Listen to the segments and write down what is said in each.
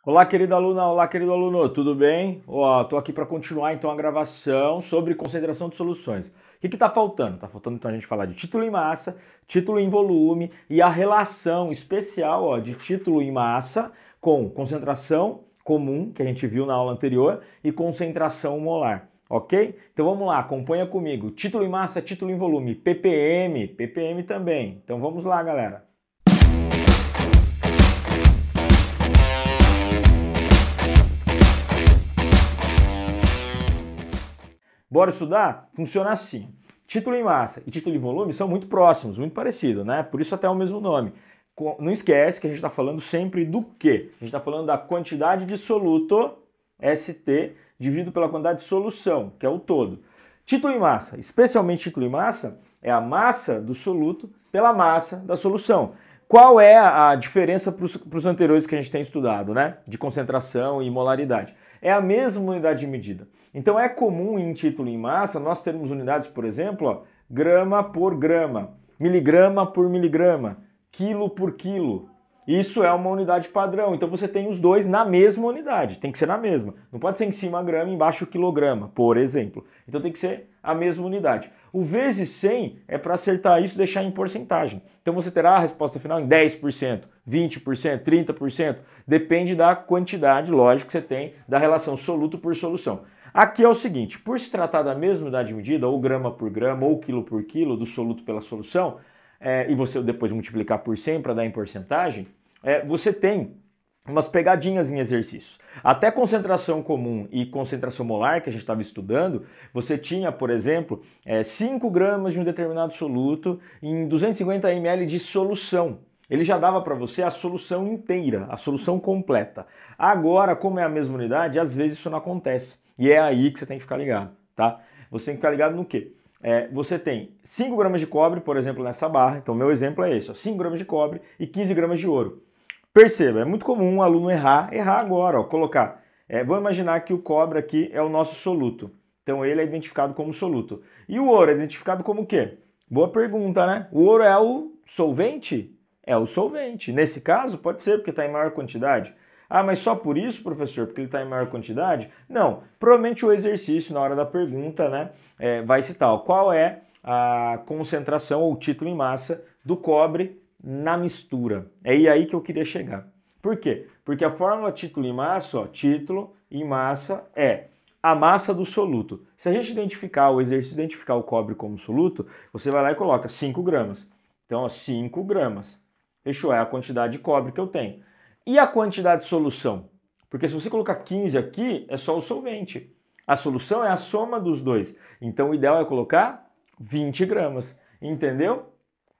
Olá, querida aluna, olá, querido aluno, tudo bem? Tô aqui para continuar então a gravação sobre concentração de soluções. O que está faltando? Está faltando então a gente falar de título em massa, título em volume e a relação especial de título em massa com concentração comum, que a gente viu na aula anterior, e concentração molar, ok? Então vamos lá, acompanha comigo. Título em massa, título em volume, ppm, ppm também. Então vamos lá, galera. Bora estudar? Funciona assim. Título em massa e título em volume são muito próximos, muito parecidos, né? Por isso até o mesmo nome. Não esquece que a gente está falando sempre do quê? A gente está falando da quantidade de soluto, ST, dividido pela quantidade de solução, que é o todo. Título em massa, especialmente título em massa, é a massa do soluto pela massa da solução. Qual é a diferença para os anteriores que a gente tem estudado, né? De concentração e molaridade. É a mesma unidade de medida. Então é comum em título em massa nós termos unidades, por exemplo, grama por grama, miligrama por miligrama, quilo por quilo. Isso é uma unidade padrão. Então você tem os dois na mesma unidade. Tem que ser na mesma. Não pode ser em cima grama e embaixo quilograma, por exemplo. Então tem que ser a mesma unidade. O vezes 100 é para acertar isso e deixar em porcentagem. Então você terá a resposta final em 10%, 20%, 30%. Depende da quantidade, lógico, que você tem da relação soluto por solução. Aqui é o seguinte, por se tratar da mesma unidade de medida, ou grama por grama, ou quilo por quilo, do soluto pela solução, e você depois multiplicar por 100 para dar em porcentagem, você tem umas pegadinhas em exercícios. Até concentração comum e concentração molar, que a gente estava estudando, você tinha, por exemplo, 5 gramas de um determinado soluto em 250 ml de solução. Ele já dava para você a solução inteira, a solução completa. Agora, como é a mesma unidade, às vezes isso não acontece. E é aí que você tem que ficar ligado, tá? Você tem que ficar ligado no quê? Você tem 5 gramas de cobre, por exemplo, nessa barra. Então, meu exemplo é esse, 5 gramas de cobre e 15 gramas de ouro. Perceba, é muito comum um aluno errar agora, colocar. Vamos imaginar que o cobre aqui é o nosso soluto. Então, ele é identificado como soluto. E o ouro é identificado como o quê? Boa pergunta, né? O ouro é o solvente? É o solvente. Nesse caso, pode ser porque está em maior quantidade. Ah, mas só por isso, professor? Porque ele está em maior quantidade? Não. Provavelmente o exercício, na hora da pergunta, né, vai citar qual é a concentração ou título em massa do cobre na mistura. É aí que eu queria chegar. Por quê? Porque a fórmula título em massa, título em massa é a massa do soluto. Se a gente identificar, o exercício identificar o cobre como soluto, você vai lá e coloca 5 gramas. Então, 5 gramas. Fechou, é a quantidade de cobre que eu tenho. E a quantidade de solução? Porque se você colocar 15 aqui, é só o solvente. A solução é a soma dos dois. Então, o ideal é colocar 20 gramas. Entendeu?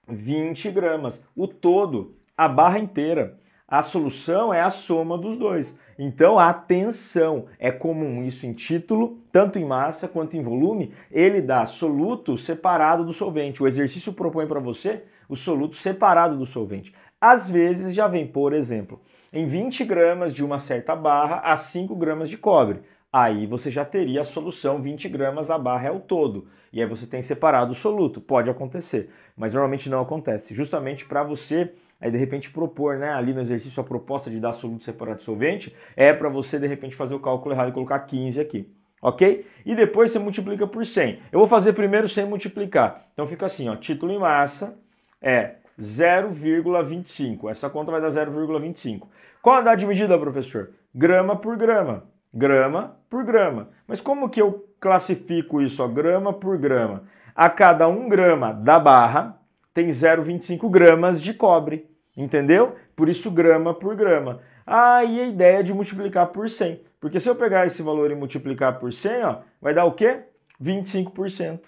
20 gramas. O todo, a barra inteira. A solução é a soma dos dois. Então, atenção, é comum isso em título, tanto em massa quanto em volume, ele dá soluto separado do solvente. O exercício propõe para você o soluto separado do solvente. Às vezes já vem, por exemplo, em 20 gramas de uma certa barra a 5 gramas de cobre. Aí você já teria a solução 20 gramas, a barra é o todo. E aí você tem separado o soluto. Pode acontecer, mas normalmente não acontece. Justamente para você, aí de repente propor, né, ali no exercício a proposta de dar soluto separado de solvente, é para você de repente fazer o cálculo errado e colocar 15 aqui. Ok? E depois você multiplica por 100. Eu vou fazer primeiro sem multiplicar. Então fica assim, título em massa é 0,25. Essa conta vai dar 0,25. Qual a unidade de medida, professor? Grama por grama. Grama por grama. Mas como que eu classifico isso? Grama por grama. A cada 1 grama da barra tem 0,25 gramas de cobre. Entendeu? Por isso grama por grama. Aí a ideia é de multiplicar por 100. Porque se eu pegar esse valor e multiplicar por 100, vai dar o quê? 25%.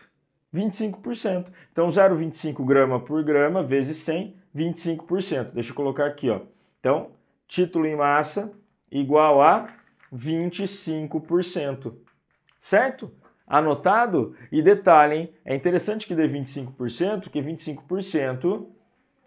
25%. Então 0,25 grama por grama vezes 100, 25%. Deixa eu colocar aqui, Então, título em massa igual a 25%. Certo? Anotado? E detalhe, hein? É interessante que dê 25%, porque 25%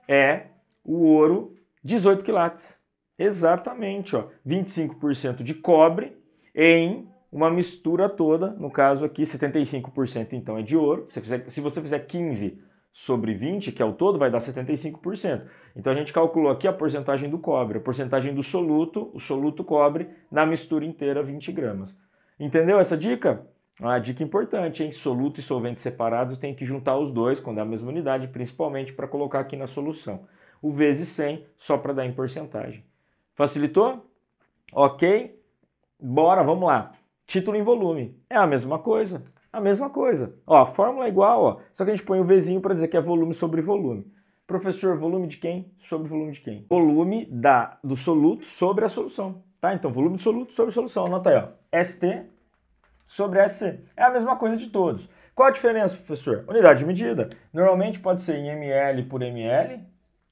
é o ouro 18 quilates. Exatamente, 25% de cobre em uma mistura toda, no caso aqui 75% então é de ouro. Se você fizer 15, sobre 20, que é o todo, vai dar 75%. Então a gente calculou aqui a porcentagem do cobre, a porcentagem do soluto, o soluto cobre, na mistura inteira 20 gramas. Entendeu essa dica? Uma dica importante, hein? Soluto e solvente separados tem que juntar os dois quando é a mesma unidade, principalmente para colocar aqui na solução. O vezes 100 só para dar em porcentagem. Facilitou? Ok? Bora, vamos lá. Título em volume. É a mesma coisa. A mesma coisa. Ó, a fórmula é igual, ó, só que a gente põe o Vzinho para dizer que é volume sobre volume. Professor, volume de quem? Sobre volume de quem? Volume do soluto sobre a solução. Tá? Então, volume do soluto sobre a solução. Anota aí, ó. ST sobre SC. É a mesma coisa de todos. Qual a diferença, professor? Unidade de medida. Normalmente pode ser em ml por ml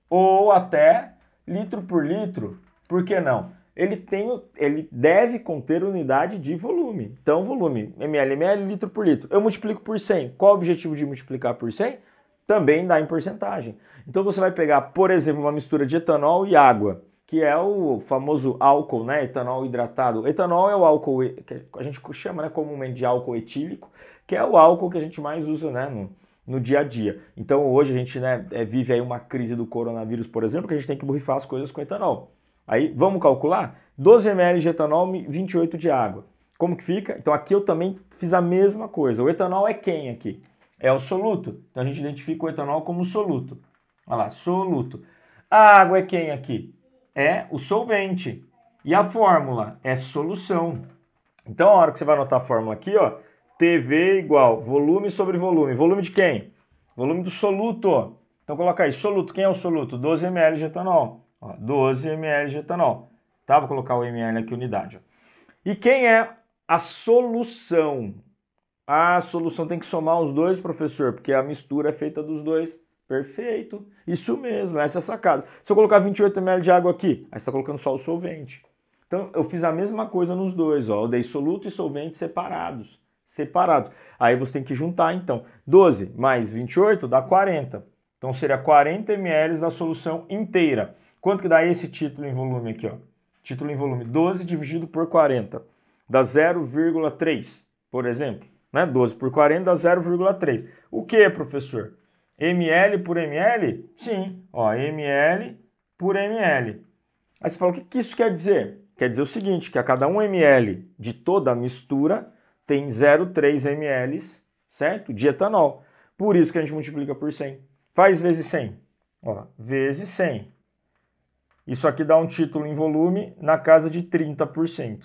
ou até litro por litro. Por que não? Ele deve conter unidade de volume. Então, volume, ml, litro por litro. Eu multiplico por 100. Qual o objetivo de multiplicar por 100? Também dá em porcentagem. Então, você vai pegar, por exemplo, uma mistura de etanol e água, que é o famoso álcool, né? Etanol hidratado. Etanol é o álcool que a gente chama, né, comumente de álcool etílico, que é o álcool que a gente mais usa, né, no dia a dia. Então, hoje a gente, né, vive aí uma crise do coronavírus, por exemplo, que a gente tem que borrifar as coisas com etanol. Aí, vamos calcular? 12 ml de etanol, 28 de água. Como que fica? Então, aqui eu também fiz a mesma coisa. O etanol é quem aqui? É o soluto. Então, a gente identifica o etanol como soluto. Olha lá, soluto. A água é quem aqui? É o solvente. E a fórmula é solução. Então, a hora que você vai anotar a fórmula aqui, ó, TV igual volume sobre volume. Volume de quem? Volume do soluto. Então, coloca aí, soluto. Quem é o soluto? 12 ml de etanol. Ó, 12 ml de etanol. Tá? Vou colocar o ml aqui, unidade. Ó. E quem é a solução? A solução tem que somar os dois, professor, porque a mistura é feita dos dois. Perfeito. Isso mesmo, essa é a sacada. Se eu colocar 28 ml de água aqui, aí você está colocando só o solvente. Então, eu fiz a mesma coisa nos dois. Ó. Eu dei soluto e solvente separados. Aí você tem que juntar, então. 12 mais 28 dá 40. Então, seria 40 ml da solução inteira. Quanto que dá esse título em volume aqui? Ó? Título em volume, 12 dividido por 40. Dá 0,3, por exemplo. Né? 12 por 40 dá 0,3. O que, professor? ml por ml? Sim, ó, ml por ml. Aí você fala, o que isso quer dizer? Quer dizer o seguinte, que a cada 1 ml de toda a mistura tem 0,3 ml, certo? De etanol. Por isso que a gente multiplica por 100. Faz vezes 100. Ó, vezes 100. Isso aqui dá um título em volume na casa de 30%.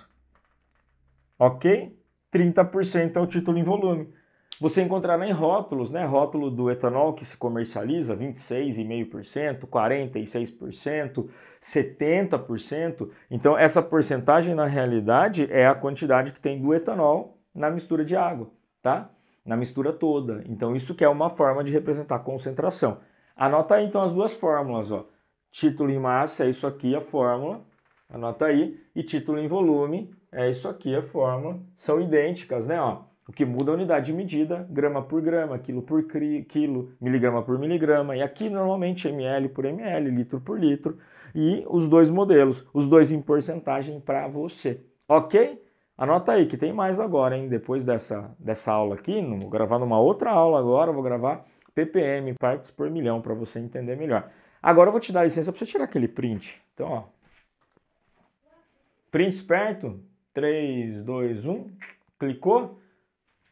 Ok? 30% é o título em volume. Você encontrará em rótulos, né? Rótulo do etanol que se comercializa, 26,5%, 46%, 70%. Então, essa porcentagem, na realidade, é a quantidade que tem do etanol na mistura de água, tá? Na mistura toda. Então, isso que é uma forma de representar a concentração. Anota aí, então, as duas fórmulas, ó. Título em massa é isso aqui, a fórmula. Anota aí. E título em volume é isso aqui, a fórmula. São idênticas, né? Ó, o que muda é a unidade de medida, grama por grama, quilo por quilo, miligrama por miligrama. E aqui, normalmente, ml por ml, litro por litro. E os dois modelos, os dois em porcentagem para você. Ok? Anota aí, que tem mais agora, hein? Depois dessa aula aqui, vou gravar numa outra aula agora, vou gravar ppm, partes por milhão, para você entender melhor. Agora eu vou te dar licença para você tirar aquele print. Então, ó. Print esperto. 3, 2, 1. Clicou?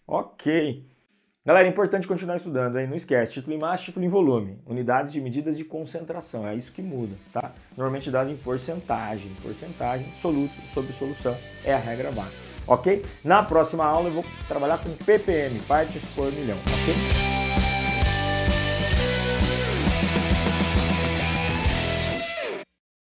Ok. Galera, é importante continuar estudando, hein? Não esquece. Título em massa, título em volume. Unidades de medidas de concentração. É isso que muda, tá? Normalmente dado em porcentagem. Porcentagem, soluto sobre solução. É a regra básica. Ok? Na próxima aula eu vou trabalhar com ppm, partes por milhão. Ok?